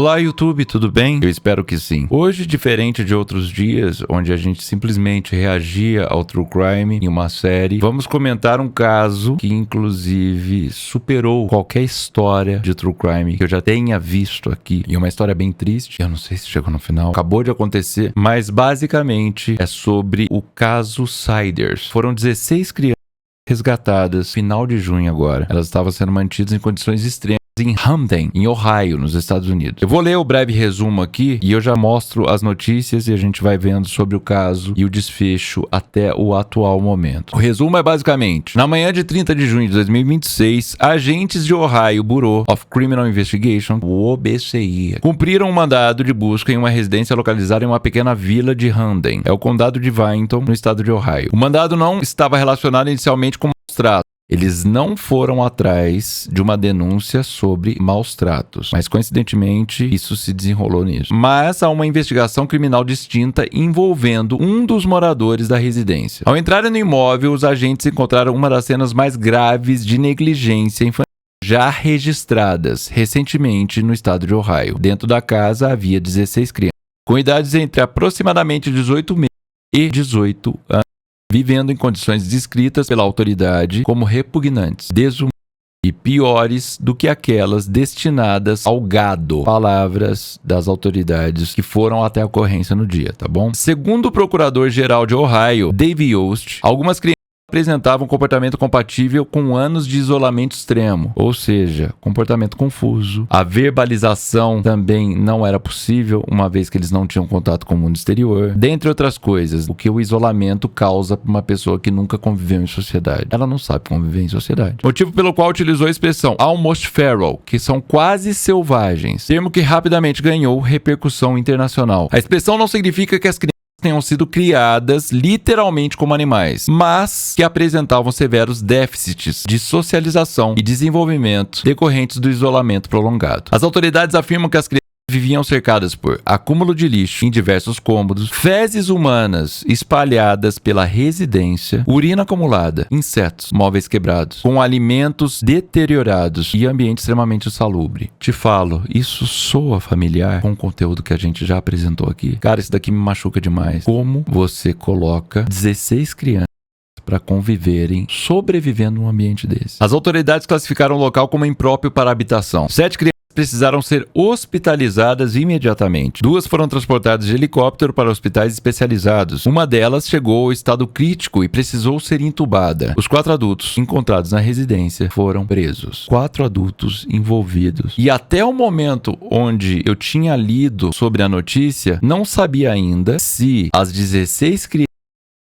Olá, YouTube, tudo bem? Eu espero que sim. Hoje, diferente de outros dias, onde a gente simplesmente reagia ao True Crime em uma série, vamos comentar um caso que, inclusive, superou qualquer história de True Crime que eu já tenha visto aqui. E uma história bem triste, eu não sei se chegou no final, acabou de acontecer, mas basicamente é sobre o caso Siders. Foram 16 crianças resgatadas, final de junho agora. Elas estavam sendo mantidas em condições extremas em Hamden, em Ohio, nos Estados Unidos. Eu vou ler o breve resumo aqui e eu já mostro as notícias e a gente vai vendo sobre o caso e o desfecho até o atual momento. O resumo é basicamente: na manhã de 30 de junho de 2026, agentes de Ohio Bureau of Criminal Investigation, o OBCI, cumpriram um mandado de busca em uma residência localizada em uma pequena vila de Hamden, é o condado de Vinton, no estado de Ohio. O mandado não estava relacionado inicialmente com maus tratos. Eles não foram atrás de uma denúncia sobre maus tratos, mas coincidentemente isso se desenrolou nisso. Mas há uma investigação criminal distinta envolvendo um dos moradores da residência. Ao entrarem no imóvel, os agentes encontraram uma das cenas mais graves de negligência infantil já registradas recentemente no estado de Ohio. Dentro da casa havia 16 crianças, com idades entre aproximadamente 18 meses e 18 anos. Vivendo em condições descritas pela autoridade como repugnantes, desumanas e piores do que aquelas destinadas ao gado. Palavras das autoridades que foram até a ocorrência no dia, tá bom? Segundo o procurador-geral de Ohio, Dave Yost, algumas crianças apresentavam um comportamento compatível com anos de isolamento extremo, ou seja, comportamento confuso. A verbalização também não era possível, uma vez que eles não tinham contato com o mundo exterior, dentre outras coisas, o que o isolamento causa para uma pessoa que nunca conviveu em sociedade. Ela não sabe conviver em sociedade. Motivo pelo qual utilizou a expressão almost feral, que são quase selvagens, termo que rapidamente ganhou repercussão internacional. A expressão não significa que as crianças tenham sido criadas literalmente como animais, mas que apresentavam severos déficits de socialização e desenvolvimento decorrentes do isolamento prolongado. As autoridades afirmam que as crianças viviam cercadas por acúmulo de lixo em diversos cômodos, fezes humanas espalhadas pela residência, urina acumulada, insetos, móveis quebrados, com alimentos deteriorados e ambiente extremamente insalubre. Te falo, isso soa familiar com o conteúdo que a gente já apresentou aqui? Cara, isso daqui me machuca demais. Como você coloca 16 crianças para conviverem, sobrevivendo num ambiente desse? As autoridades classificaram o local como impróprio para habitação. 7 crianças precisaram ser hospitalizadas imediatamente. 2 foram transportadas de helicóptero para hospitais especializados. Uma delas chegou ao estado crítico e precisou ser entubada. Os 4 adultos encontrados na residência foram presos. 4 adultos envolvidos. E até o momento onde eu tinha lido sobre a notícia, não sabia ainda se as 16 crianças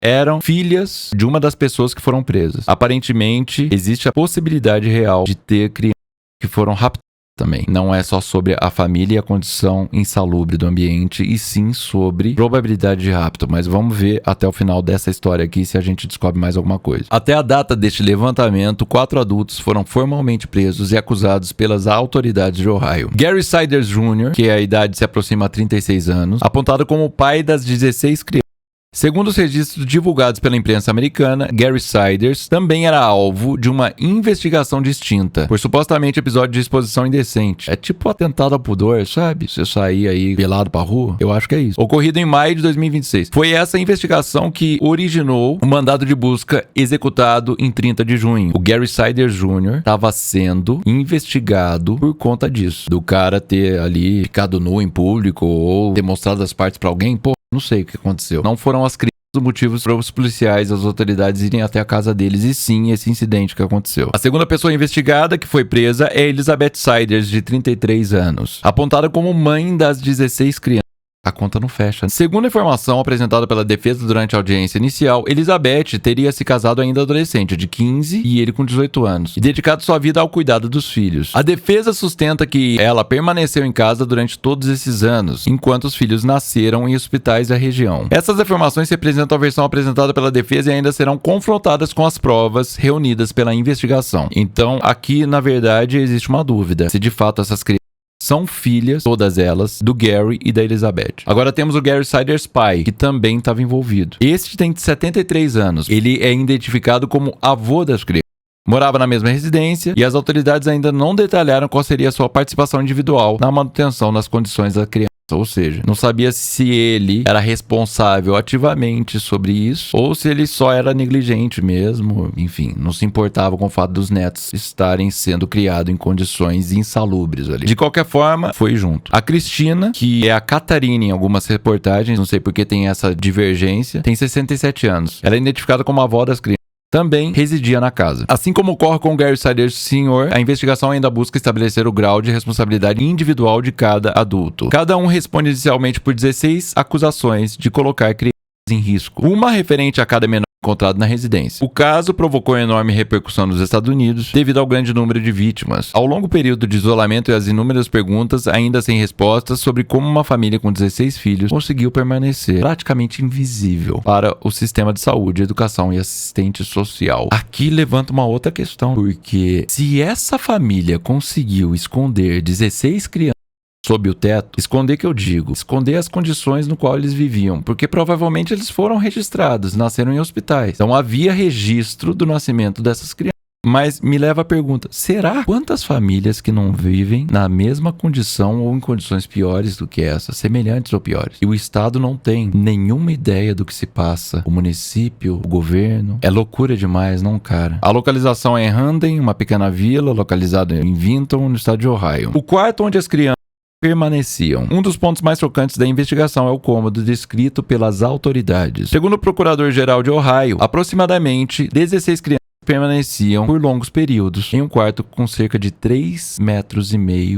eram filhas de uma das pessoas que foram presas. Aparentemente, existe a possibilidade real de ter crianças que foram raptadas também. Não é só sobre a família e a condição insalubre do ambiente, e sim sobre probabilidade de rapto. Mas vamos ver até o final dessa história aqui se a gente descobre mais alguma coisa. Até a data deste levantamento, 4 adultos foram formalmente presos e acusados pelas autoridades de Ohio. Gary Siders Jr., que a idade se aproxima a 36 anos, apontado como o pai das 16 crianças. Segundo os registros divulgados pela imprensa americana, Gary Siders também era alvo de uma investigação distinta por supostamente episódio de exposição indecente. É tipo atentado ao pudor, sabe? Você sair aí pelado pra rua. Eu acho que é isso. Ocorrido em maio de 2026. Foi essa investigação que originou o mandado de busca executado em 30 de junho. O Gary Siders Jr. estava sendo investigado por conta disso. Do cara ter ali ficado nu em público ou ter mostrado as partes pra alguém. Pô, não sei o que aconteceu. Não foram as crianças os motivos para os policiais e as autoridades irem até a casa deles, e sim esse incidente que aconteceu. A segunda pessoa investigada que foi presa é Elizabeth Siders, de 33 anos, apontada como mãe das 16 crianças. A conta não fecha. Segundo a informação apresentada pela defesa durante a audiência inicial, Elizabeth teria se casado ainda adolescente, de 15, e ele com 18 anos, e dedicado sua vida ao cuidado dos filhos. A defesa sustenta que ela permaneceu em casa durante todos esses anos, enquanto os filhos nasceram em hospitais da região. Essas informações representam a versão apresentada pela defesa e ainda serão confrontadas com as provas reunidas pela investigação. Então, aqui, na verdade, existe uma dúvida se de fato essas crianças são filhas, todas elas, do Gary e da Elizabeth. Agora temos o Gary Siders pai, que também estava envolvido. Este tem 73 anos. Ele é identificado como avô das crianças. morava na mesma residência e as autoridades ainda não detalharam qual seria a sua participação individual na manutenção das condições da criança. Ou seja, não sabia se ele era responsável ativamente sobre isso ou se ele só era negligente mesmo. Enfim, não se importava com o fato dos netos estarem sendo criados em condições insalubres ali. De qualquer forma, foi junto. A Cristina, que é a Catarina em algumas reportagens, não sei porque tem essa divergência, tem 67 anos. Ela é identificada como a avó das crianças. Também residia na casa. Assim como ocorre com o Gary Sider Sr., a investigação ainda busca estabelecer o grau de responsabilidade individual de cada adulto. Cada um responde inicialmente por 16 acusações de colocar crianças em risco, uma referente a cada menor encontrado na residência. O caso provocou enorme repercussão nos Estados Unidos devido ao grande número de vítimas, ao longo período de isolamento e às inúmeras perguntas ainda sem respostas sobre como uma família com 16 filhos conseguiu permanecer praticamente invisível para o sistema de saúde, educação e assistente social. Aqui levanta uma outra questão, porque se essa família conseguiu esconder 16 crianças sob o teto, esconder que eu digo, esconder as condições no qual eles viviam, porque provavelmente eles foram registrados, nasceram em hospitais. Então havia registro do nascimento dessas crianças. Mas me leva a pergunta, será quantas famílias que não vivem na mesma condição ou em condições piores do que essa, semelhantes ou piores? E o Estado não tem nenhuma ideia do que se passa. O município, o governo, é loucura demais, não, cara? A localização é em Handen, uma pequena vila localizada em Vinton, no estado de Ohio. O quarto onde as crianças permaneciam. Um dos pontos mais chocantes da investigação é o cômodo descrito pelas autoridades. Segundo o procurador-geral de Ohio, aproximadamente 16 crianças permaneciam por longos períodos em um quarto com cerca de 3,5 metros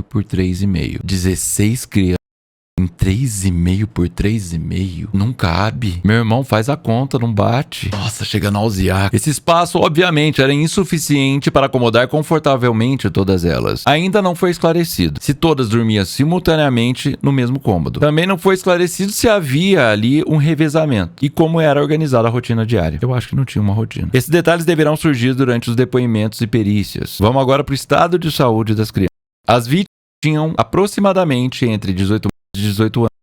por 3,5. 16 crianças em 3,5 por 3,5? Não cabe. Meu irmão, faz a conta, não bate. Nossa, chega a nausear. Esse espaço, obviamente, era insuficiente para acomodar confortavelmente todas elas. Ainda não foi esclarecido se todas dormiam simultaneamente no mesmo cômodo. Também não foi esclarecido se havia ali um revezamento e como era organizada a rotina diária. Eu acho que não tinha uma rotina. Esses detalhes deverão surgir durante os depoimentos e perícias. Vamos agora para o estado de saúde das crianças. As vítimas tinham aproximadamente entre 18 anos.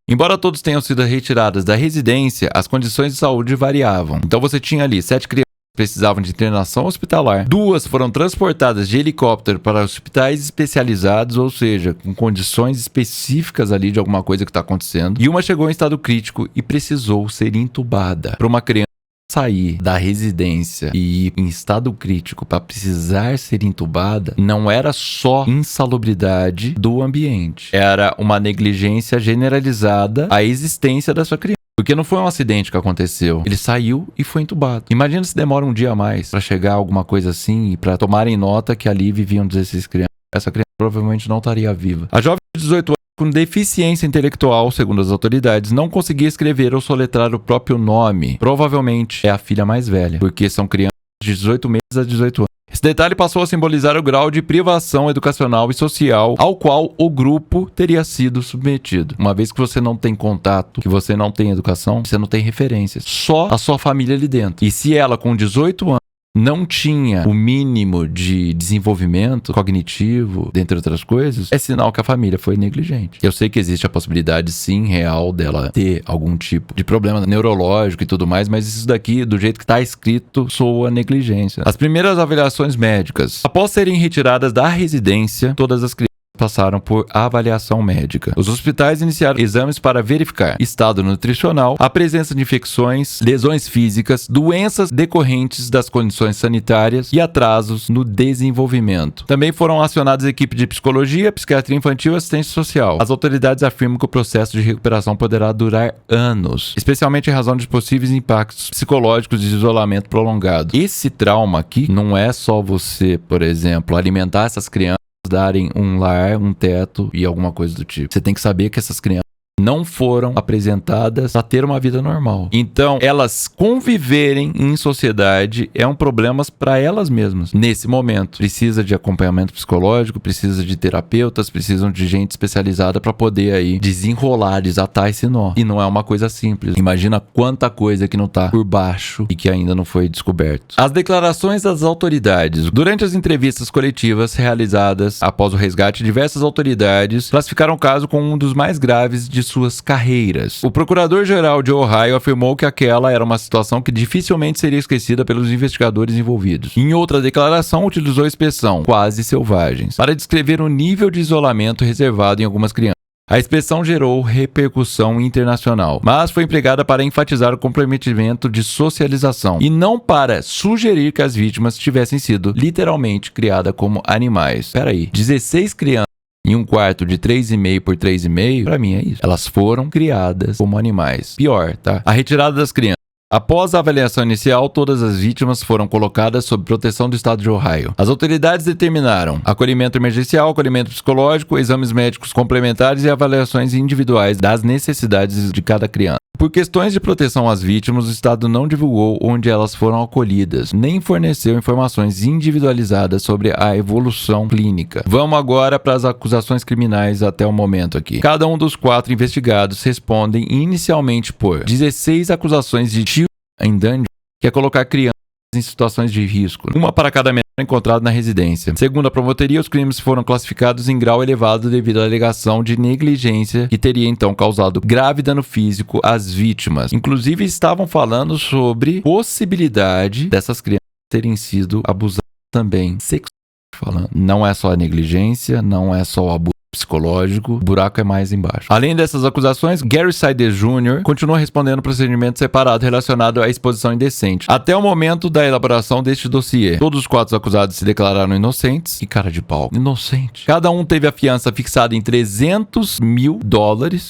Embora todos tenham sido retiradas da residência, as condições de saúde variavam. Então você tinha ali 7 crianças que precisavam de internação hospitalar, 2 foram transportadas de helicóptero para hospitais especializados, ou seja, com condições específicas ali de alguma coisa que está acontecendo, e uma chegou em estado crítico e precisou ser intubada. Para uma criança sair da residência e ir em estado crítico para precisar ser intubada, não era só insalubridade do ambiente, era uma negligência generalizada à existência da sua criança. Porque não foi um acidente que aconteceu. Ele saiu e foi entubado. Imagina se demora um dia a mais para chegar alguma coisa assim e para tomarem nota que ali viviam 16 crianças. Essa criança provavelmente não estaria viva. A jovem de 18 anos com deficiência intelectual, segundo as autoridades, não conseguia escrever ou soletrar o próprio nome. Provavelmente é a filha mais velha, porque são crianças de 18 meses a 18 anos. Esse detalhe passou a simbolizar o grau de privação educacional e social ao qual o grupo teria sido submetido. Uma vez que você não tem contato, que você não tem educação, você não tem referências. Só a sua família ali dentro. E se ela, com 18 anos, não tinha o mínimo de desenvolvimento cognitivo, dentre outras coisas, é sinal que a família foi negligente. Eu sei que existe a possibilidade, sim, real dela ter algum tipo de problema neurológico e tudo mais, mas isso daqui, do jeito que está escrito, soa negligência. As primeiras avaliações médicas. Após serem retiradas da residência, todas as crianças passaram por avaliação médica. Os hospitais iniciaram exames para verificar estado nutricional, a presença de infecções, lesões físicas, doenças decorrentes das condições sanitárias e atrasos no desenvolvimento. Também foram acionadas equipes de psicologia, psiquiatria infantil e assistência social. As autoridades afirmam que o processo de recuperação poderá durar anos, especialmente em razão de possíveis impactos psicológicos de isolamento prolongado. Esse trauma aqui não é só você, por exemplo, alimentar essas crianças, darem um lar, um teto e alguma coisa do tipo. Você tem que saber que essas crianças não foram apresentadas para ter uma vida normal. Então, elas conviverem em sociedade é um problema para elas mesmas. Nesse momento, precisa de acompanhamento psicológico, precisa de terapeutas, precisam de gente especializada para poder aí desenrolar, desatar esse nó. E não é uma coisa simples. Imagina quanta coisa que não tá por baixo e que ainda não foi descoberto. As declarações das autoridades. Durante as entrevistas coletivas realizadas após o resgate, diversas autoridades classificaram o caso como um dos mais graves de sua suas carreiras. O procurador-geral de Ohio afirmou que aquela era uma situação que dificilmente seria esquecida pelos investigadores envolvidos. Em outra declaração, utilizou a expressão quase selvagens para descrever o nível de isolamento reservado em algumas crianças. A expressão gerou repercussão internacional, mas foi empregada para enfatizar o comprometimento de socialização e não para sugerir que as vítimas tivessem sido literalmente criadas como animais. Peraí, 16 crianças em um quarto de 3,5 por 3,5, pra mim é isso. Elas foram criadas como animais. Pior, tá? A retirada das crianças. Após a avaliação inicial, todas as vítimas foram colocadas sob proteção do estado de Ohio. As autoridades determinaram acolhimento emergencial, acolhimento psicológico, exames médicos complementares e avaliações individuais das necessidades de cada criança. Por questões de proteção às vítimas, o Estado não divulgou onde elas foram acolhidas, nem forneceu informações individualizadas sobre a evolução clínica. Vamos agora para as acusações criminais até o momento aqui. Cada um dos 4 investigados respondem inicialmente por 16 acusações de child endangerment, que é colocar crianças em situações de risco, uma para cada menor encontrado na residência. Segundo a promotoria, os crimes foram classificados em grau elevado devido à alegação de negligência que teria então causado grave dano físico às vítimas. Inclusive estavam falando sobre possibilidade dessas crianças terem sido abusadas também sexualmente falando. Não é só a negligência, não é só o abuso psicológico, o buraco é mais embaixo. Além dessas acusações, Gary Sider Jr. continua respondendo procedimento separado relacionado à exposição indecente. Até o momento da elaboração deste dossiê, todos os 4 acusados se declararam inocentes. E cara de pau, inocente. Cada um teve a fiança fixada em $300 mil.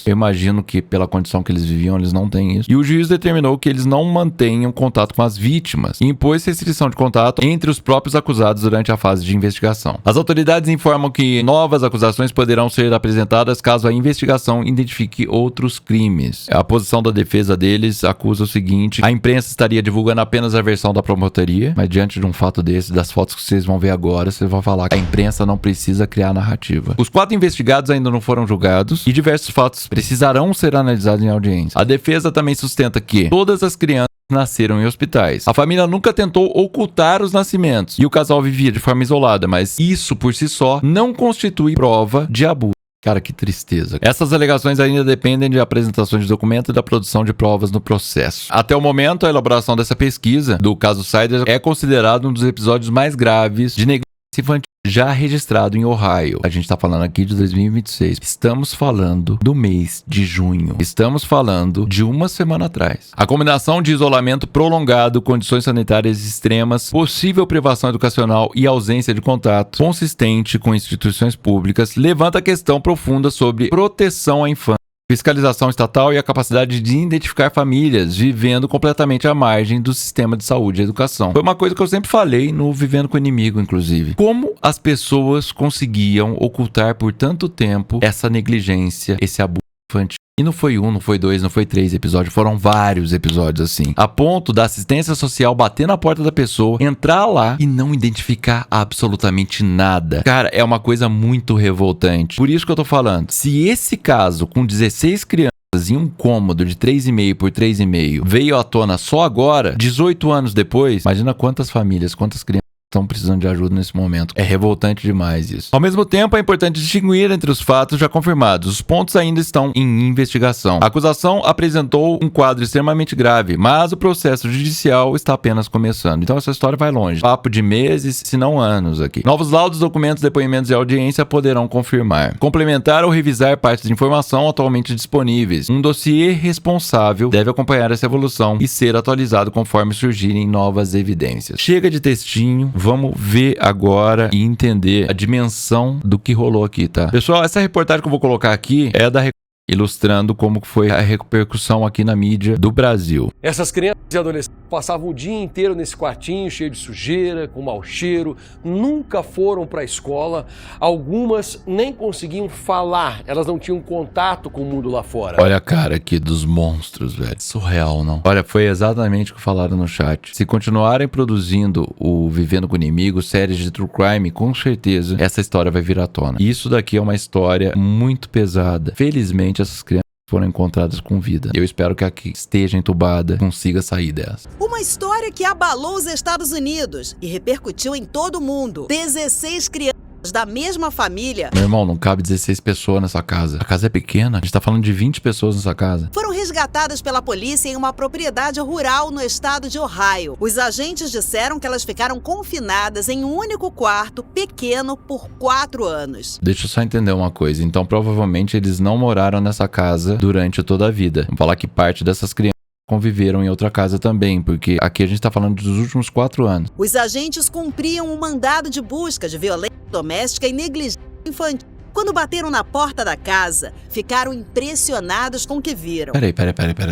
Eu imagino que pela condição que eles viviam, eles não têm isso. E o juiz determinou que eles não mantenham contato com as vítimas e impôs restrição de contato entre os próprios acusados durante a fase de investigação. As autoridades informam que novas acusações poderão ser apresentadas caso a investigação identifique outros crimes. A posição da defesa deles acusa o seguinte: a imprensa estaria divulgando apenas a versão da promotoria, mas diante de um fato desse, das fotos que vocês vão ver agora, vocês vão falar que a imprensa não precisa criar narrativa. Os 4 investigados ainda não foram julgados e diversos fatos precisarão ser analisados em audiência. A defesa também sustenta que todas as crianças nasceram em hospitais. A família nunca tentou ocultar os nascimentos e o casal vivia de forma isolada, mas isso por si só não constitui prova de abuso. Cara, que tristeza. Essas alegações ainda dependem de apresentações de documentos e da produção de provas no processo. Até o momento, a elaboração dessa pesquisa do caso Sider é considerado um dos episódios mais graves de negligência infantil já registrado em Ohio. A gente está falando aqui de 2026. Estamos falando do mês de junho. Estamos falando de uma semana atrás. A combinação de isolamento prolongado, condições sanitárias extremas, possível privação educacional e ausência de contato consistente com instituições públicas levanta a questão profunda sobre proteção à infância, fiscalização estatal e a capacidade de identificar famílias vivendo completamente à margem do sistema de saúde e educação. Foi uma coisa que eu sempre falei no Vivendo com o Inimigo, inclusive. Como as pessoas conseguiam ocultar por tanto tempo essa negligência, esse abuso infantil. E não foi 1, não foi 2, não foi 3 episódios, foram vários episódios assim. A ponto da assistência social bater na porta da pessoa, entrar lá e não identificar absolutamente nada. Cara, é uma coisa muito revoltante. Por isso que eu tô falando, se esse caso com 16 crianças em um cômodo de 3,5 por 3,5 veio à tona só agora, 18 anos depois, imagina quantas famílias, quantas crianças estão precisando de ajuda nesse momento. É revoltante demais isso. Ao mesmo tempo, é importante distinguir entre os fatos já confirmados. Os pontos ainda estão em investigação. A acusação apresentou um quadro extremamente grave, mas o processo judicial está apenas começando. Então essa história vai longe. Papo de meses, se não anos aqui. Novos laudos, documentos, depoimentos e audiência poderão confirmar, complementar ou revisar partes de informação atualmente disponíveis. Um dossiê responsável deve acompanhar essa evolução e ser atualizado conforme surgirem novas evidências. Chega de textinho. Vamos ver agora e entender a dimensão do que rolou aqui, tá? Pessoal, essa reportagem que eu vou colocar aqui é da ilustrando como foi a repercussão aqui na mídia do Brasil. Essas crianças e adolescentes passavam o dia inteiro nesse quartinho cheio de sujeira, com mau cheiro, nunca foram para a escola, algumas nem conseguiam falar, elas não tinham contato com o mundo lá fora. Olha a cara aqui dos monstros, velho. Surreal, não? Olha, foi exatamente o que falaram no chat. Se continuarem produzindo o Vivendo com o Inimigo, séries de true crime, com certeza essa história vai vir à tona. E isso daqui é uma história muito pesada. Felizmente, essas crianças foram encontradas com vida. Eu espero que a que esteja entubada consiga sair dessa. Uma história que abalou os Estados Unidos e repercutiu em todo o mundo. 16 crianças da mesma família. Meu irmão, não cabe 16 pessoas nessa casa. A casa é pequena, a gente tá falando de 20 pessoas nessa casa. Foram resgatadas pela polícia em uma propriedade rural no estado de Ohio. Os agentes disseram que elas ficaram confinadas em um único quarto, pequeno, por 4 anos. Deixa eu só entender uma coisa. Então, provavelmente, eles não moraram nessa casa durante toda a vida. Vamos falar que parte dessas crianças conviveram em outra casa também, porque aqui a gente tá falando dos últimos 4 anos. Os agentes cumpriam um mandado de busca de violência doméstica e negligência infantil. Quando bateram na porta da casa, ficaram impressionados com o que viram. Peraí,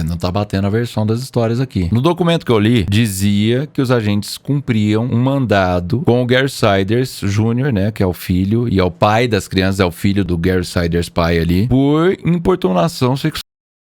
não tá batendo a versão das histórias aqui. No documento que eu li, dizia que os agentes cumpriam um mandado com o Gary Siders Jr., né, que é o filho, e é o pai das crianças, é o filho do Gary Siders pai ali, por importunação sexual.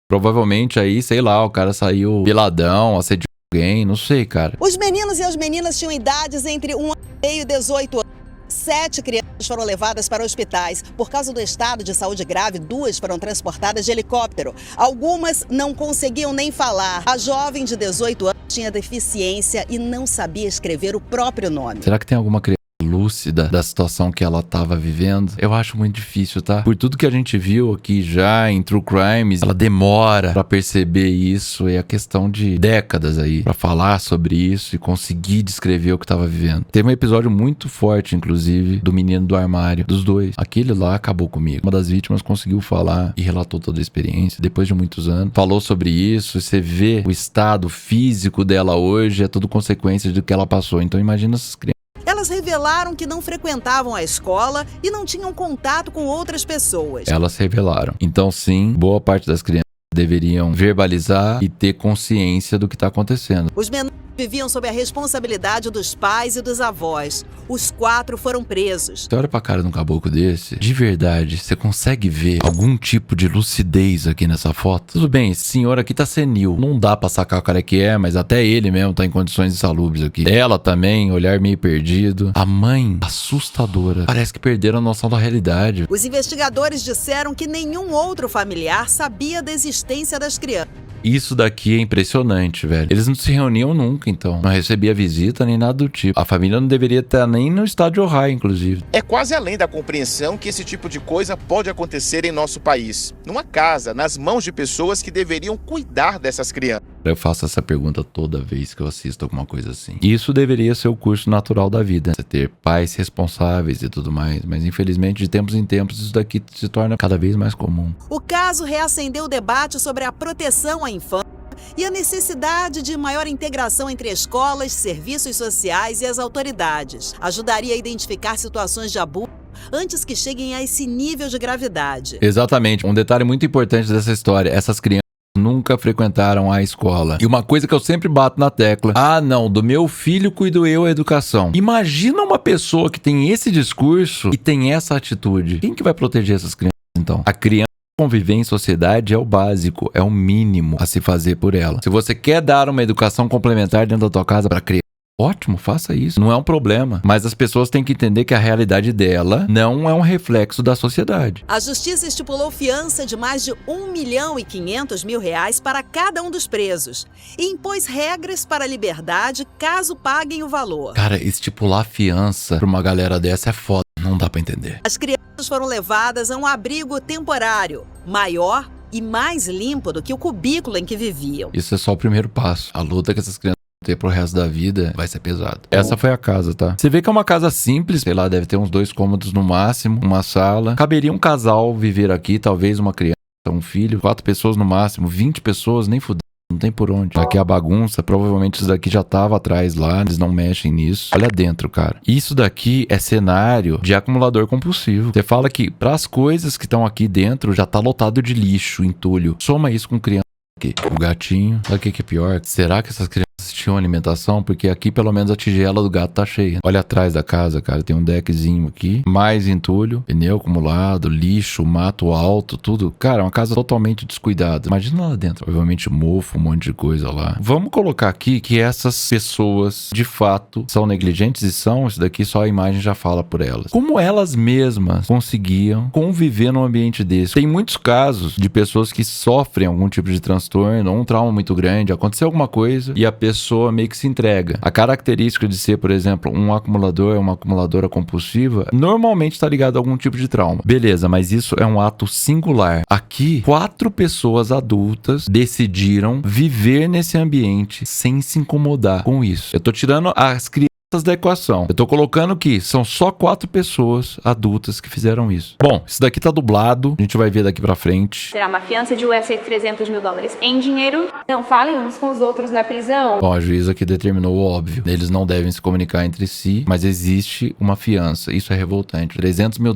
Provavelmente aí, sei lá, o cara saiu peladão, assediou alguém, não sei, cara. Os meninos e as meninas tinham idades entre 1 ano e meio e 18 anos. 7 crianças foram levadas para hospitais. Por causa do estado de saúde grave, 2 foram transportadas de helicóptero. Algumas não conseguiam nem falar. A jovem de 18 anos tinha deficiência e não sabia escrever o próprio nome. Será que tem alguma criança lúcida da situação que ela tava vivendo? Eu acho muito difícil, tá? Por tudo que a gente viu aqui já em True Crimes, ela demora pra perceber isso, é a questão de décadas aí pra falar sobre isso e conseguir descrever o que tava vivendo. Teve um episódio muito forte, inclusive, do menino do armário, dos dois. Aquele lá acabou comigo. Uma das vítimas conseguiu falar e relatou toda a experiência, depois de muitos anos. Falou sobre isso, e você vê o estado físico dela hoje, é tudo consequência do que ela passou. Então imagina essas crianças. Elas revelaram que não frequentavam a escola e não tinham contato com outras pessoas. Elas revelaram. Então, sim, boa parte das crianças deveriam verbalizar e ter consciência do que está acontecendo. Os menores viviam sob a responsabilidade dos pais e dos avós. Os 4 foram presos. Você olha pra cara de um caboclo desse, de verdade, você consegue ver algum tipo de lucidez aqui nessa foto? Tudo bem, esse senhor aqui tá senil, não dá pra sacar o cara que é, mas até ele mesmo tá em condições insalubres aqui. Ela também, olhar meio perdido. A mãe, assustadora. Parece que perderam a noção da realidade. Os investigadores disseram que nenhum outro familiar sabia da existência das crianças. Isso daqui é impressionante, velho. Eles não se reuniam nunca, então. Não recebia visita nem nada do tipo. A família não deveria estar nem no estado de Ohio, inclusive. É quase além da compreensão que esse tipo de coisa pode acontecer em nosso país. Numa casa, nas mãos de pessoas que deveriam cuidar dessas crianças. Eu faço essa pergunta toda vez que eu assisto alguma coisa assim. Isso deveria ser o curso natural da vida. Você ter pais responsáveis e tudo mais. Mas infelizmente, de tempos em tempos, isso daqui se torna cada vez mais comum. O caso reacendeu o debate sobre a proteção à infância e a necessidade de maior integração entre escolas, serviços sociais e as autoridades. Ajudaria a identificar situações de abuso antes que cheguem a esse nível de gravidade. Exatamente. Um detalhe muito importante dessa história. Essas crianças nunca frequentaram a escola. E uma coisa que eu sempre bato na tecla: ah, não, do meu filho cuido eu a educação. Imagina uma pessoa que tem esse discurso e tem essa atitude. Quem que vai proteger essas crianças, então? A criança conviver em sociedade é o básico, é o mínimo a se fazer por ela. Se você quer dar uma educação complementar dentro da tua casa para criança, ótimo, faça isso. Não é um problema. Mas as pessoas têm que entender que a realidade dela não é um reflexo da sociedade. A justiça estipulou fiança de mais de R$1.500.000 para cada um dos presos e impôs regras para a liberdade caso paguem o valor. Cara, estipular fiança pra uma galera dessa é foda. Não dá pra entender. As crianças foram levadas a um abrigo temporário, maior e mais limpo do que o cubículo em que viviam. Isso é só o primeiro passo. A luta que essas crianças ter pro resto da vida vai ser pesado. Essa foi a casa, tá? Você vê que é uma casa simples, sei lá, deve ter uns 2 cômodos no máximo, uma sala. Caberia um casal viver aqui, talvez uma criança, um filho, 4 pessoas no máximo, 20 pessoas, nem fudeu. Não tem por onde. Aqui é a bagunça, provavelmente isso daqui já tava atrás lá, eles não mexem nisso. Olha dentro, cara. Isso daqui é cenário de acumulador compulsivo. Você fala que pras coisas que estão aqui dentro já tá lotado de lixo, entulho. Soma isso com criança aqui. O gatinho, sabe o que é pior? Será que essas crianças tinham alimentação? Porque aqui pelo menos a tigela do gato tá cheia. Olha atrás da casa, cara, tem um deckzinho aqui, mais entulho, pneu acumulado, lixo, mato alto, tudo. Cara, é uma casa totalmente descuidada. Imagina lá dentro, obviamente mofo, um monte de coisa lá. Vamos colocar aqui que essas pessoas de fato são negligentes e são, isso daqui só a imagem já fala por elas. Como elas mesmas conseguiam conviver num ambiente desse? Tem muitos casos de pessoas que sofrem algum tipo de transtorno ou um trauma muito grande, aconteceu alguma coisa e a pessoa pessoa meio que se entrega. A característica de ser, por exemplo, um acumulador, uma acumuladora compulsiva, normalmente está ligado a algum tipo de trauma. Beleza, mas isso é um ato singular. Aqui, 4 pessoas adultas decidiram viver nesse ambiente sem se incomodar com isso. Eu tô tirando as crianças da equação. Eu tô colocando que são só 4 pessoas adultas que fizeram isso. Bom, isso daqui tá dublado, a gente vai ver daqui pra frente. Será uma fiança de US $300 mil em dinheiro. Não falem uns com os outros na prisão. Bom, a juíza aqui determinou o óbvio. Eles não devem se comunicar entre si, mas existe uma fiança. Isso é revoltante. $300 mil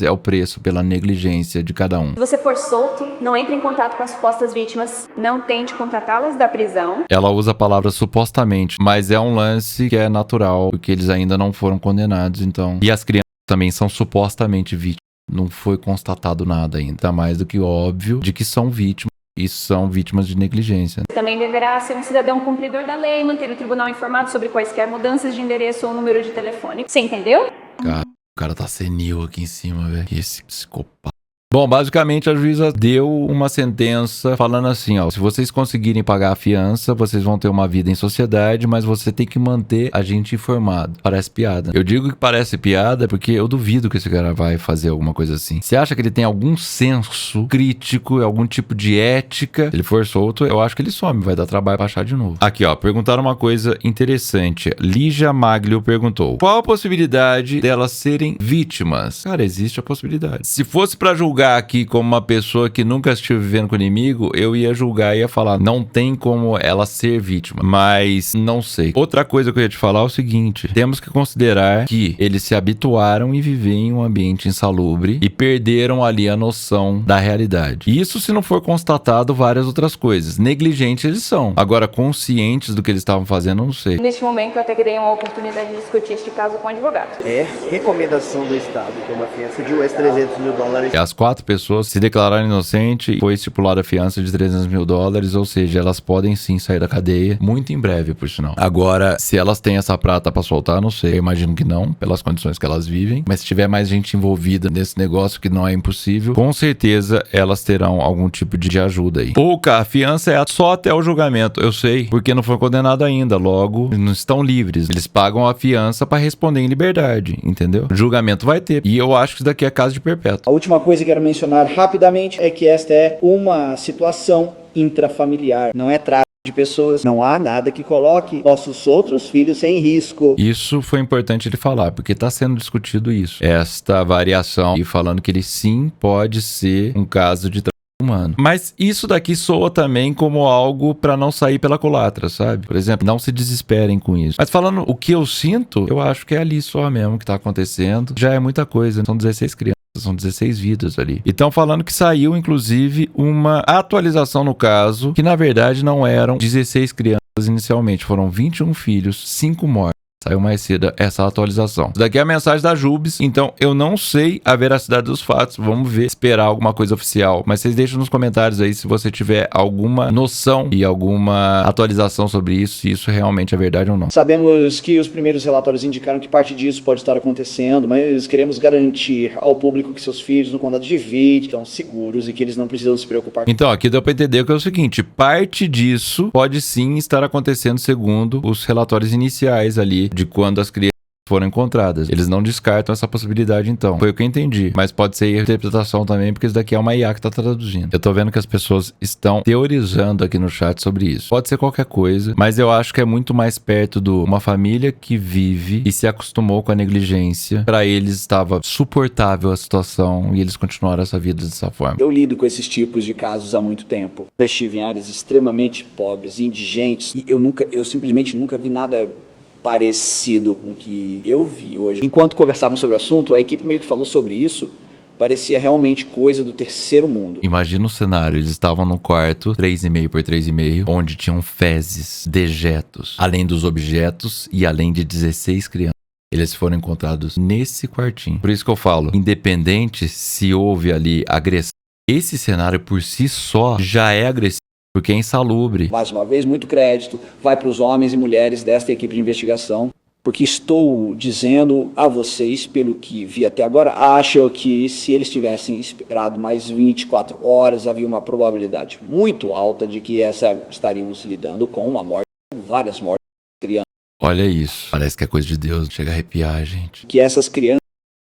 é o preço pela negligência de cada um. Se você for solto, não entre em contato com as supostas vítimas. Não tente contatá-las da prisão. Ela usa a palavra supostamente, mas é um lance que é natural, porque eles ainda não foram condenados, então. E as crianças também são supostamente vítimas. Não foi constatado nada ainda. Tá mais do que óbvio de que são vítimas. E são vítimas de negligência. Também deverá ser um cidadão cumpridor da lei, manter o tribunal informado sobre quaisquer mudanças de endereço ou número de telefone. Você entendeu? Cara, o cara tá senil aqui em cima, velho. Esse psicopata. Bom, basicamente a juíza deu uma sentença falando assim, ó, se vocês conseguirem pagar a fiança, vocês vão ter uma vida em sociedade, mas você tem que manter a gente informado. Parece piada. Eu digo que parece piada porque eu duvido que esse cara vai fazer alguma coisa assim. Você acha que ele tem algum senso crítico, algum tipo de ética? Se ele for solto, eu acho que ele some, vai dar trabalho pra achar de novo. Aqui, ó, perguntaram uma coisa interessante. Lígia Maglio perguntou, qual a possibilidade delas serem vítimas? Cara, existe a possibilidade. Se fosse pra julgar aqui como uma pessoa que nunca assistiu Vivendo com o Inimigo, eu ia julgar e ia falar, não tem como ela ser vítima, mas não sei. Outra coisa que eu ia te falar é o seguinte, temos que considerar que eles se habituaram em viver em um ambiente insalubre e perderam ali a noção da realidade. Isso se não for constatado várias outras coisas. Negligentes eles são. Agora, conscientes do que eles estavam fazendo, eu não sei. Neste momento, eu até queria uma oportunidade de discutir este caso com o advogado. É recomendação do Estado que uma fiança de US $300 mil. As 4 pessoas se declararam inocentes e foi estipulada a fiança de $300 mil, ou seja, elas podem sim sair da cadeia muito em breve, por sinal. Agora, se elas têm essa prata pra soltar, não sei. Eu imagino que não, pelas condições que elas vivem. Mas se tiver mais gente envolvida nesse negócio, que não é impossível, com certeza elas terão algum tipo de ajuda aí. Pouca, a fiança é só até o julgamento, eu sei, porque não foi condenado ainda, logo não estão livres. Eles pagam a fiança pra responder em liberdade, entendeu? O julgamento vai ter. E eu acho que isso daqui é caso de perpétuo. A última coisa que quero mencionar rapidamente é que esta é uma situação intrafamiliar, não é tráfico de pessoas, não há nada que coloque nossos outros filhos em risco. Isso foi importante ele falar, porque está sendo discutido isso. Esta variação e falando que ele sim pode ser um caso de humano. Mas isso daqui soa também como algo pra não sair pela culatra, sabe? Por exemplo, não se desesperem com isso. Mas falando o que eu sinto, eu acho que é ali só mesmo que tá acontecendo. Já é muita coisa. São 16 crianças. São 16 vidas ali. E estão falando que saiu, inclusive, uma atualização no caso, que na verdade não eram 16 crianças inicialmente. Foram 21 filhos, 5 mortos. Saiu mais cedo essa atualização. Isso daqui é a mensagem da Jubes, então eu não sei a veracidade dos fatos. Vamos ver, esperar alguma coisa oficial. Mas vocês deixam nos comentários aí se você tiver alguma noção e alguma atualização sobre isso, se isso realmente é verdade ou não. Sabemos que os primeiros relatórios indicaram que parte disso pode estar acontecendo, mas queremos garantir ao público que seus filhos no condado de Witt estão seguros e que eles não precisam se preocupar. Então, aqui deu pra entender que é o seguinte, parte disso pode sim estar acontecendo segundo os relatórios iniciais ali de quando as crianças foram encontradas. Eles não descartam essa possibilidade, então. Foi o que eu entendi. Mas pode ser interpretação também, porque isso daqui é uma IA que tá traduzindo. Eu tô vendo que as pessoas estão teorizando aqui no chat sobre isso. Pode ser qualquer coisa, mas eu acho que é muito mais perto de uma família que vive e se acostumou com a negligência. Pra eles estava suportável a situação e eles continuaram essa vida dessa forma. Eu lido com esses tipos de casos há muito tempo. Eu estive em áreas extremamente pobres, indigentes, e eu simplesmente nunca vi nada parecido com o que eu vi hoje. Enquanto conversávamos sobre o assunto, a equipe meio que falou sobre isso, parecia realmente coisa do terceiro mundo. Imagina o cenário, eles estavam no quarto 3,5 por 3,5, onde tinham fezes, dejetos, além dos objetos e além de 16 crianças. Eles foram encontrados nesse quartinho. Por isso que eu falo, independente se houve ali agressão, esse cenário por si só já é agressivo. Porque é insalubre. Mais uma vez, muito crédito vai para os homens e mulheres desta equipe de investigação, porque estou dizendo a vocês, pelo que vi até agora, acho que se eles tivessem esperado mais 24 horas, havia uma probabilidade muito alta de que estaríamos lidando com uma morte, várias mortes. Olha isso. Parece que é coisa de Deus. Chega a arrepiar, gente. Que essas crianças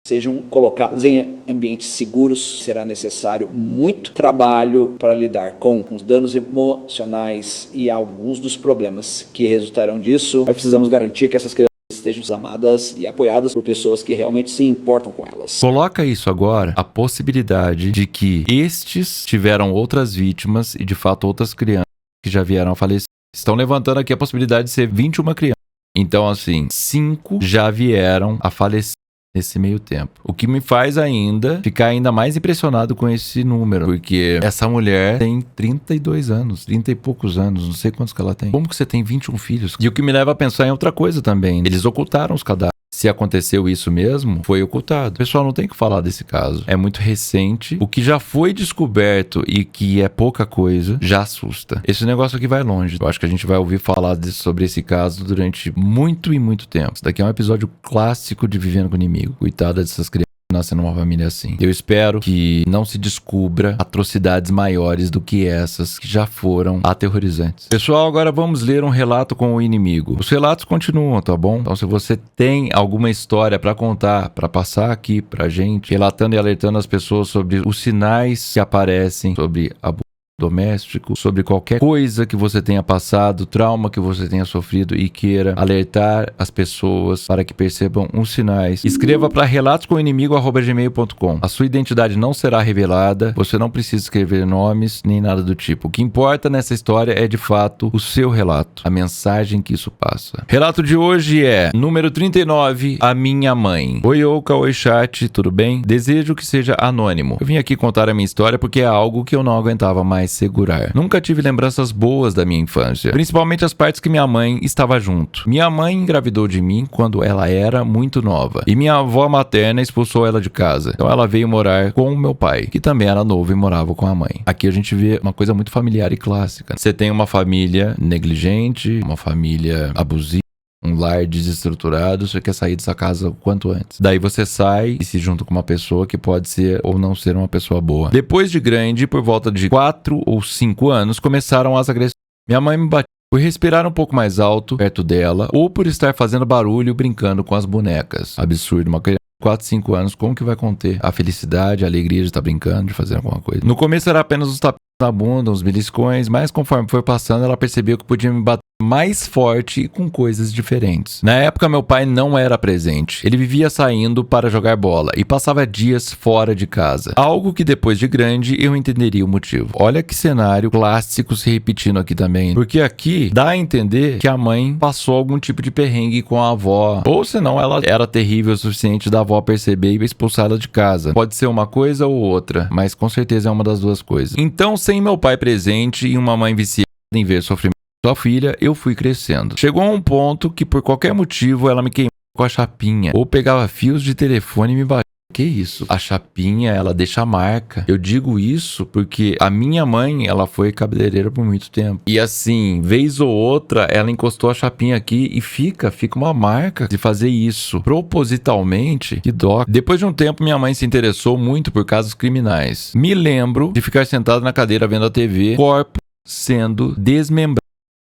sejam colocadas em ambientes seguros. Será necessário muito trabalho para lidar com os danos emocionais e alguns dos problemas que resultarão disso. Nós precisamos garantir que essas crianças estejam amadas e apoiadas por pessoas que realmente se importam com elas. Coloca isso agora, a possibilidade de que estes tiveram outras vítimas e de fato outras crianças que já vieram a falecer. Estão levantando aqui a possibilidade de ser 21 crianças. Então, assim, 5 já vieram a falecer nesse meio tempo. O que me faz ainda ficar ainda mais impressionado com esse número, porque essa mulher tem 32 anos, 30 e poucos anos, não sei quantos que ela tem. Como que você tem 21 filhos? E o que me leva a pensar em outra coisa também. Eles ocultaram os cadáveres. Se aconteceu isso mesmo, foi ocultado. O pessoal não tem que falar desse caso. É muito recente. O que já foi descoberto e que é pouca coisa, já assusta. Esse negócio aqui vai longe. Eu acho que a gente vai ouvir falar sobre esse caso durante muito e muito tempo. Isso daqui é um episódio clássico de Vivendo com o Inimigo. Coitada dessas crianças nascer numa família assim. Eu espero que não se descubra atrocidades maiores do que essas que já foram aterrorizantes. Pessoal, agora vamos ler um relato com o inimigo. Os relatos continuam, tá bom? Então, se você tem alguma história pra contar, pra passar aqui pra gente, relatando e alertando as pessoas sobre os sinais que aparecem sobre abuso doméstico, sobre qualquer coisa que você tenha passado, trauma que você tenha sofrido e queira alertar as pessoas para que percebam os sinais, escreva para relatoscominimigo@gmail.com. A sua identidade não será revelada, você não precisa escrever nomes nem nada do tipo. O que importa nessa história é de fato o seu relato, a mensagem que isso passa. Relato de hoje é número 39, a minha mãe. Oi, Oka, oi chat, tudo bem? Desejo que seja anônimo. Eu vim aqui contar a minha história porque é algo que eu não aguentava mais segurar. Nunca tive lembranças boas da minha infância, principalmente as partes que minha mãe estava junto. Minha mãe engravidou de mim quando ela era muito nova e minha avó materna expulsou ela de casa. Então ela veio morar com o meu pai, que também era novo e morava com a mãe. Aqui a gente vê uma coisa muito familiar e clássica. Você tem uma família negligente, uma família abusiva, um lar desestruturado, você quer sair dessa casa o quanto antes. Daí você sai e se junta com uma pessoa que pode ser ou não ser uma pessoa boa. Depois de grande, por volta de 4 ou 5 anos, começaram as agressões. Minha mãe me bateu por respirar um pouco mais alto perto dela ou por estar fazendo barulho brincando com as bonecas. Absurdo, uma criança de 4, 5 anos, como que vai conter a felicidade, a alegria de estar brincando, de fazer alguma coisa? No começo era apenas os tapinhos na bunda, uns beliscões, mas conforme foi passando, ela percebeu que podia me bater mais forte e com coisas diferentes. Na época, meu pai não era presente. Ele vivia saindo para jogar bola e passava dias fora de casa. Algo que depois de grande eu entenderia o motivo. Olha que cenário clássico se repetindo aqui também. Porque aqui dá a entender que a mãe passou algum tipo de perrengue com a avó. Ou senão ela era terrível o suficiente da avó perceber e expulsar ela de casa. Pode ser uma coisa ou outra, mas com certeza é uma das duas coisas. Então, sem meu pai presente e uma mãe viciada em ver sofrimento sua filha, eu fui crescendo. Chegou a um ponto que por qualquer motivo ela me queimou com a chapinha ou pegava fios de telefone e me batia. Que isso? A chapinha, ela deixa marca. Eu digo isso porque a minha mãe, ela foi cabeleireira por muito tempo. E assim, vez ou outra, ela encostou a chapinha aqui e fica uma marca de fazer isso propositalmente. Que dó. Depois de um tempo, minha mãe se interessou muito por casos criminais. Me lembro de ficar sentado na cadeira vendo a TV, corpo sendo desmembrado,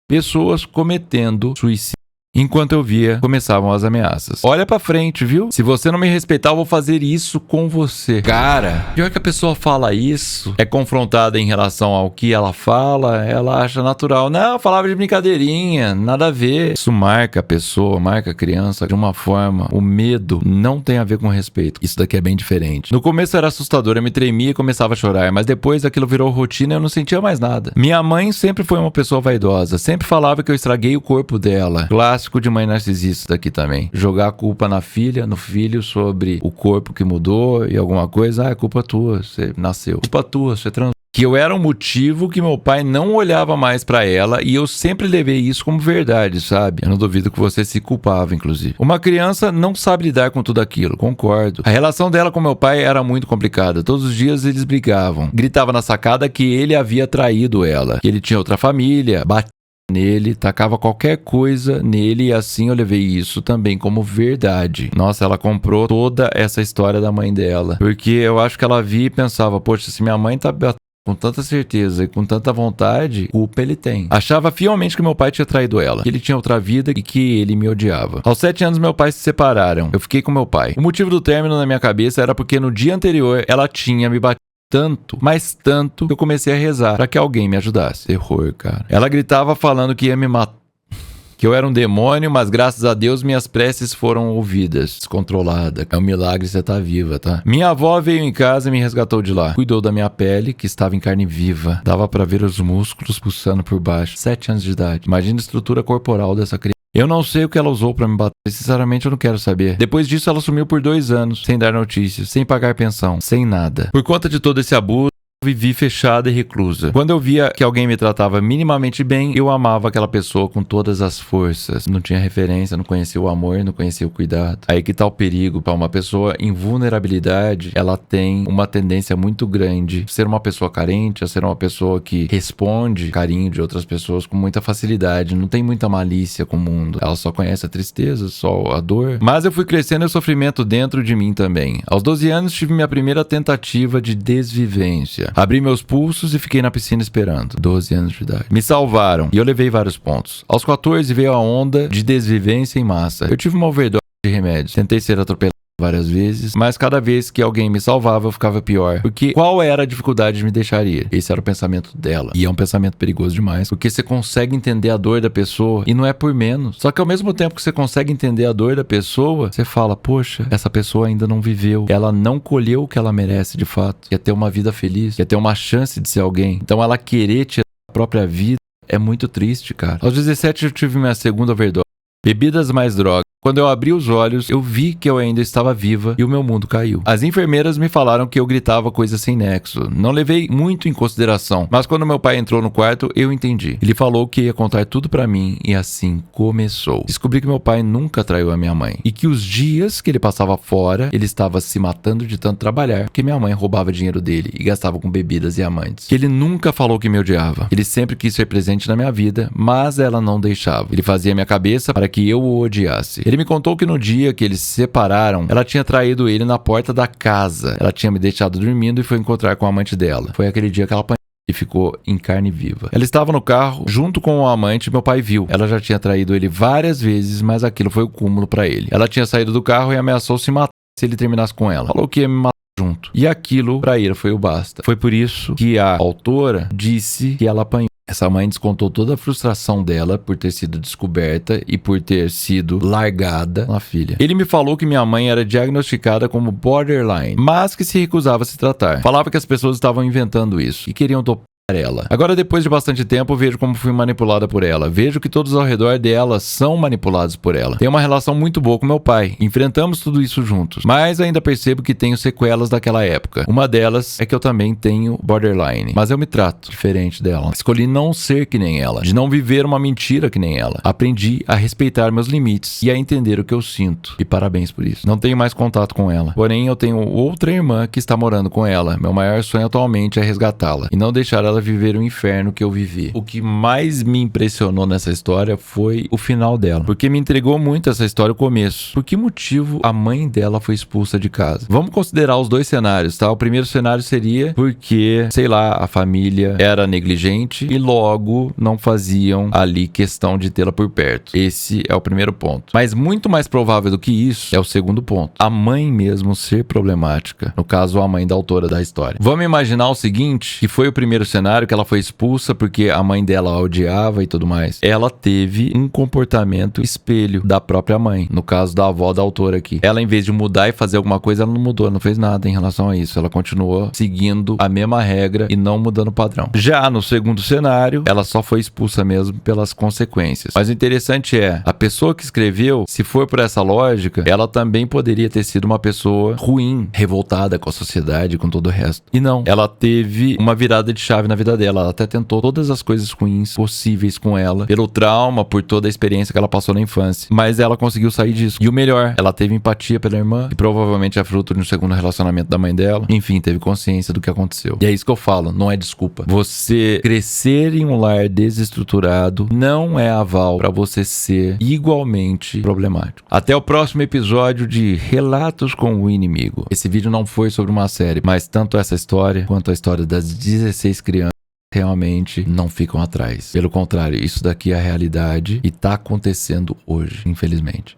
pessoas cometendo suicídio. Enquanto eu via, começavam as ameaças. Olha pra frente, viu? Se você não me respeitar, eu vou fazer isso com você. Cara, pior que a pessoa fala isso, é confrontada em relação ao que ela fala, ela acha natural. Não, eu falava de brincadeirinha, nada a ver. Isso marca a pessoa, marca a criança de uma forma. O medo não tem a ver com respeito. Isso daqui é bem diferente. No começo era assustador, eu me tremia e começava a chorar, mas depois aquilo virou rotina e eu não sentia mais nada. Minha mãe sempre foi uma pessoa vaidosa, sempre falava que eu estraguei o corpo dela. Clássico de mãe narcisista aqui também. Jogar a culpa na filha, no filho, sobre o corpo que mudou e alguma coisa. Ah, é culpa tua, você nasceu. Culpa tua, você transou. Que eu era um motivo que meu pai não olhava mais pra ela e eu sempre levei isso como verdade, sabe? Eu não duvido que você se culpava, inclusive. Uma criança não sabe lidar com tudo aquilo, concordo. A relação dela com meu pai era muito complicada. Todos os dias eles brigavam. Gritava na sacada que ele havia traído ela, que ele tinha outra família, batia nele, tacava qualquer coisa nele e assim eu levei isso também como verdade. Nossa, ela comprou toda essa história da mãe dela, porque eu acho que ela via e pensava, poxa, se minha mãe tá batendo com tanta certeza e com tanta vontade, culpa ele tem. Achava fielmente que meu pai tinha traído ela, que ele tinha outra vida e que ele me odiava. Aos 7 anos, meu pai se separaram. Eu fiquei com meu pai. O motivo do término na minha cabeça era porque no dia anterior ela tinha me batido tanto, mas tanto, que eu comecei a rezar pra que alguém me ajudasse. Terror, cara. Ela gritava falando que ia me matar, que eu era um demônio, mas graças a Deus minhas preces foram ouvidas. Descontrolada. É um milagre você tá viva, tá? Minha avó veio em casa e me resgatou de lá. Cuidou da minha pele, que estava em carne viva. Dava pra ver os músculos pulsando por baixo. 7 anos de idade. Imagina a estrutura corporal dessa criança. Eu não sei o que ela usou pra me bater. Sinceramente, eu não quero saber. Depois disso, ela sumiu por 2 anos, sem dar notícias, sem pagar pensão, sem nada. Por conta de todo esse abuso, vivi fechada e reclusa. Quando eu via que alguém me tratava minimamente bem, eu amava aquela pessoa com todas as forças. Não tinha referência, não conhecia o amor, não conhecia o cuidado. Aí que tá o perigo. Para uma pessoa em vulnerabilidade, ela tem uma tendência muito grande a ser uma pessoa carente, a ser uma pessoa que responde carinho de outras pessoas com muita facilidade. Não tem muita malícia com o mundo. Ela só conhece a tristeza, só a dor. Mas eu fui crescendo e o sofrimento dentro de mim também. Aos 12 anos, tive minha primeira tentativa de desvivência. Abri meus pulsos e fiquei na piscina esperando. 12 anos de idade. Me salvaram e eu levei vários pontos. Aos 14 veio a onda de desvivência em massa. Eu tive uma overdose de remédios. Tentei ser atropelado várias vezes, mas cada vez que alguém me salvava eu ficava pior, porque qual era a dificuldade de me deixar ir? Esse era o pensamento dela, e é um pensamento perigoso demais, porque você consegue entender a dor da pessoa e não é por menos, só que ao mesmo tempo que você consegue entender a dor da pessoa, você fala, poxa, essa pessoa ainda não viveu, ela não colheu o que ela merece de fato, quer ter uma vida feliz, quer ter uma chance de ser alguém, então ela querer tirar a própria vida é muito triste, cara. Aos 17 eu tive minha segunda overdose, bebidas mais drogas. Quando eu abri os olhos, eu vi que eu ainda estava viva e o meu mundo caiu. As enfermeiras me falaram que eu gritava coisas sem nexo. Não levei muito em consideração, mas quando meu pai entrou no quarto, eu entendi. Ele falou que ia contar tudo pra mim e assim começou. Descobri que meu pai nunca traiu a minha mãe e que os dias que ele passava fora, ele estava se matando de tanto trabalhar, porque minha mãe roubava dinheiro dele e gastava com bebidas e amantes. Que ele nunca falou que me odiava. Ele sempre quis ser presente na minha vida, mas ela não deixava. Ele fazia minha cabeça para que eu o odiasse. Ele me contou que no dia que eles se separaram, ela tinha traído ele na porta da casa. Ela tinha me deixado dormindo e foi encontrar com a amante dela. Foi aquele dia que ela apanhou e ficou em carne viva. Ela estava no carro, junto com o amante, meu pai viu. Ela já tinha traído ele várias vezes, mas aquilo foi o cúmulo pra ele. Ela tinha saído do carro e ameaçou se matar se ele terminasse com ela. Falou que ia me matar junto. E aquilo pra ele foi o basta. Foi por isso que a autora disse que ela apanhou. Essa mãe descontou toda a frustração dela por ter sido descoberta e por ter sido largada na filha. Ele me falou que minha mãe era diagnosticada como borderline, mas que se recusava a se tratar. Falava que as pessoas estavam inventando isso e queriam topar ela. Agora, depois de bastante tempo, vejo como fui manipulada por ela. Vejo que todos ao redor dela são manipulados por ela. Tenho uma relação muito boa com meu pai. Enfrentamos tudo isso juntos. Mas ainda percebo que tenho sequelas daquela época. Uma delas é que eu também tenho borderline. Mas eu me trato diferente dela. Escolhi não ser que nem ela. De não viver uma mentira que nem ela. Aprendi a respeitar meus limites e a entender o que eu sinto. E parabéns por isso. Não tenho mais contato com ela. Porém, eu tenho outra irmã que está morando com ela. Meu maior sonho atualmente é resgatá-la. E não deixar ela viver o inferno que eu vivi. O que mais me impressionou nessa história foi o final dela, porque me entregou muito essa história, o começo. Por que motivo a mãe dela foi expulsa de casa? Vamos considerar os dois cenários, tá? O primeiro cenário seria porque, sei lá, a família era negligente e logo não faziam ali questão de tê-la por perto. Esse é o primeiro ponto. Mas muito mais provável do que isso é o segundo ponto. A mãe mesmo ser problemática. No caso, a mãe da autora da história. Vamos imaginar o seguinte, que foi o primeiro cenário, que ela foi expulsa porque a mãe dela a odiava e tudo mais. Ela teve um comportamento espelho da própria mãe, no caso da avó da autora aqui. Ela, em vez de mudar e fazer alguma coisa, ela não mudou, não fez nada em relação a isso. Ela continuou seguindo a mesma regra e não mudando o padrão. Já no segundo cenário, ela só foi expulsa mesmo pelas consequências. Mas o interessante é, a pessoa que escreveu, se for por essa lógica, ela também poderia ter sido uma pessoa ruim, revoltada com a sociedade, com todo o resto. E não, ela teve uma virada de chave na vida dela. Ela até tentou todas as coisas ruins possíveis com ela, pelo trauma, por toda a experiência que ela passou na infância. Mas ela conseguiu sair disso. E o melhor, ela teve empatia pela irmã, que provavelmente é fruto de um segundo relacionamento da mãe dela. Enfim, teve consciência do que aconteceu. E é isso que eu falo, não é desculpa. Você crescer em um lar desestruturado não é aval pra você ser igualmente problemático. Até o próximo episódio de Relatos com o Inimigo. Esse vídeo não foi sobre uma série, mas tanto essa história quanto a história das 16 crianças realmente não ficam atrás. Pelo contrário, isso daqui é a realidade e tá acontecendo hoje, infelizmente.